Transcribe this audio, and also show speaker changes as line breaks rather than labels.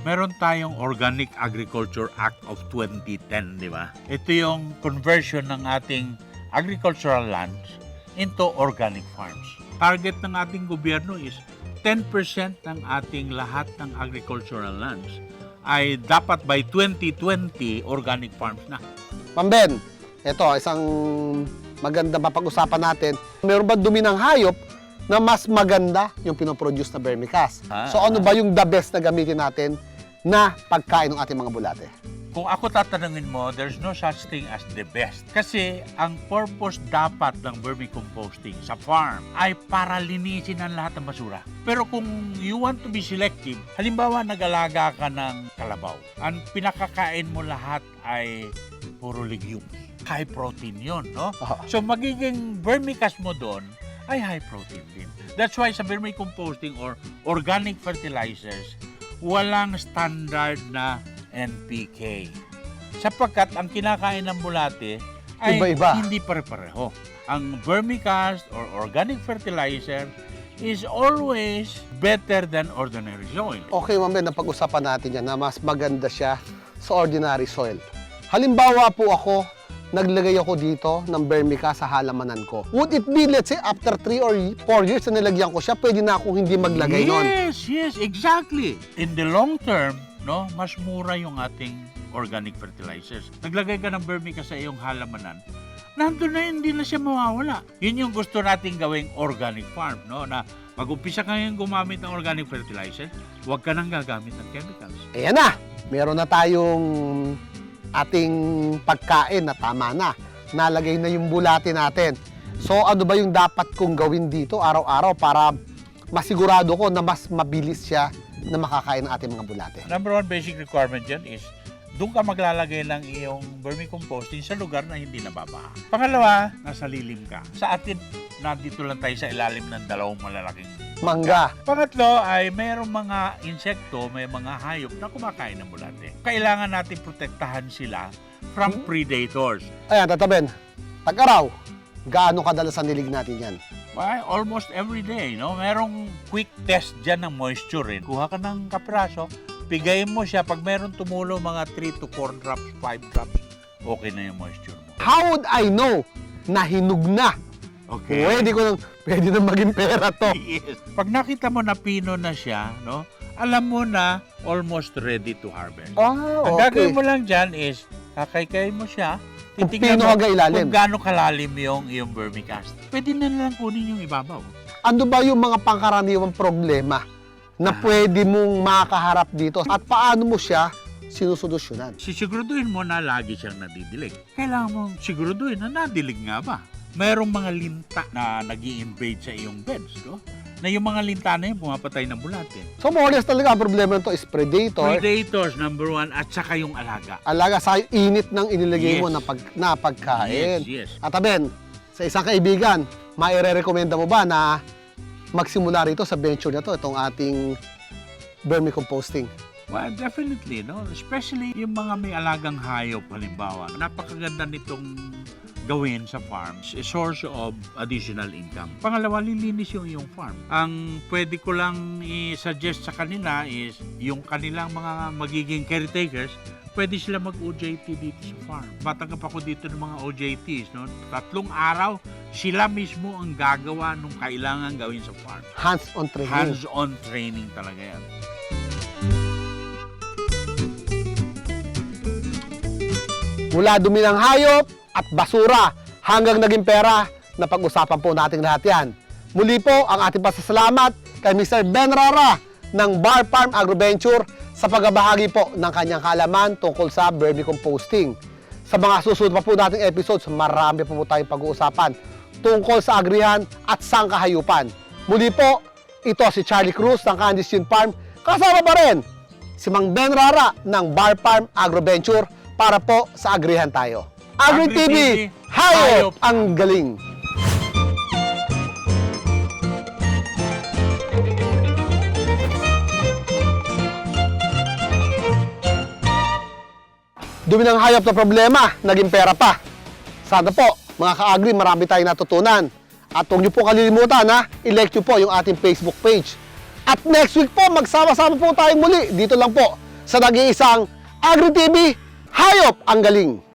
meron tayong Organic Agriculture Act of 2010, di ba? Ito yung conversion ng ating agricultural lands into organic farms. Target ng ating gobyerno is 10% ng ating lahat ng agricultural lands ay dapat by 2020 organic farms na.
Ma'am Ben, ito, isang maganda mapag-usapan natin. Meron ba dumi ng hayop na mas maganda yung pinoproduce na vermicast? So ano ba yung the best na gamitin natin na pagkain ng ating mga bulate?
Kung ako tatanungin mo, there's no such thing as the best. Kasi ang purpose dapat ng vermicomposting sa farm ay para linisin ang lahat ng basura. Pero kung you want to be selective, halimbawa nag-alaga ka ng kalabaw, ang pinakakain mo lahat ay puro legumes. High protein yun, no? So magiging vermicast mo doon ay high protein din. That's why sa vermicomposting or organic fertilizers, walang standard na NPK. Sapagkat ang kinakain ng bulate ay
iba-iba,
hindi pare-pareho. Ang vermicast or organic fertilizer is always better than ordinary soil.
Okay, Ma'am Ben, napag-usapan natin yan na mas maganda siya sa ordinary soil. Halimbawa po ako, naglagay ako dito ng vermicast sa halamanan ko. Would it be, let's say, after 3 or 4 years na nilagyan ko siya, pwede na akong hindi maglagay nun?
Yes, exactly. In the long term, no, mas mura yung ating organic fertilizers. Naglagay ka ng vermicast sa iyong halamanan, nandun na hindi na siya mawawala. Yun yung gusto nating gawing organic farm, no, na mag-umpisa ka ngayon gumamit ng organic fertilizer, huwag ka nang gagamit ng chemicals.
Ayan na, meron na tayong ating pagkain na tama na. Nalagay na yung bulate natin. So ano ba yung dapat kong gawin dito araw-araw para masigurado ko na mas mabilis siya na makakain ng ating mga bulate?
Number one basic requirement dyan is doon ka maglalagay ng iyong vermicomposting sa lugar na hindi nababaha. Pangalawa, nasa lilim ka. Sa atin, nandito lang tayo sa ilalim ng dalawang malalaking
Mangga.
Pangatlo ay mayroong mga insekto, may mga hayop na kumakain ng bulate. Kailangan natin protektahan sila from predators.
Ayan, tataben. Tag-araw, gaano kadalas ang nilig natin yan?
Why? Almost every day, no? Merong quick test dyan ng moisture. Kuha ka ng kapraso, pigayin mo siya. Pag meron tumulo mga 3 to 4 drops, 5 drops, okay na yung moisture mo.
How would I know na hinug na?
Okay.
Pwede na maging pera to.
Yes. Pag nakita mo na pino na siya, no? Alam mo na almost ready to harvest. Ang gagawin mo lang dyan is, kakaykay mo siya,
Kung
titignan
pino
mo
hanggang ilalim.
kung gaano kalalim yung vermicast. Pwede na lang kunin yung ibabaw.
Ano ba yung mga pangkaraniwang problema na pwede mong makaharap dito? At paano mo siya sinusolusyonan?
Sisiguraduhin mo na lagi siyang nadidilig. Kailangan mong siguraduhin na nadilig nga ba. Mayroong mga linta na nag-i-invade sa iyong beds, no? Na yung mga linta na yun, pumapatay ng bulate.
So more or less talaga ang problema nito is predator.
Predators, number one, at saka yung alaga.
Alaga sa init ng inilagay mo
Yes.
na pagkain.
Yes.
At aben, sa isang kaibigan, maire-recommenda mo ba na magsimula rito sa venture na to, itong ating vermicomposting?
Well, definitely, no? Especially yung mga may alagang hayop, halimbawa. Napakaganda nitong gawin sa farms, a source of additional income. Pangalawa, lilinis yung iyong farm. Ang pwede ko lang i-suggest sa kanila is yung kanilang mga magiging caretakers, pwede sila mag-OJT dito sa farm. Batanggap ako dito ng mga OJTs, no? 3 araw, sila mismo ang gagawa nung kailangan gawin sa farm.
Hands-on training.
Hands-on training talaga yan.
Mula dumi ng hayop at basura hanggang naging pera, na pag-usapan po natin lahat yan. Muli po ang ating pasasalamat kay Mr. Ben Rara ng Bar Farm Agroventure sa pagbabahagi po ng kanyang kaalaman tungkol sa vermicomposting. Sa mga susunod pa po nating episodes, marami po tayong pag-uusapan tungkol sa agrihan at sangkahayupan. Muli po, ito si Charlie Cruz ng Candice Gin Farm. Kasama pa rin si Mang Ben Rara ng Bar Farm Agroventure para po sa agrihan tayo. Agri TV, hayop ang galing! Dumi ng hayop na problema, naging pera pa. Sana po, mga ka-agri, marami tayong natutunan. At huwag niyo po kalilimutan na i-like niyo po yung ating Facebook page. At next week po, magsama-sama po tayong muli. Dito lang po sa nag-iisang Agri TV, hayop ang galing.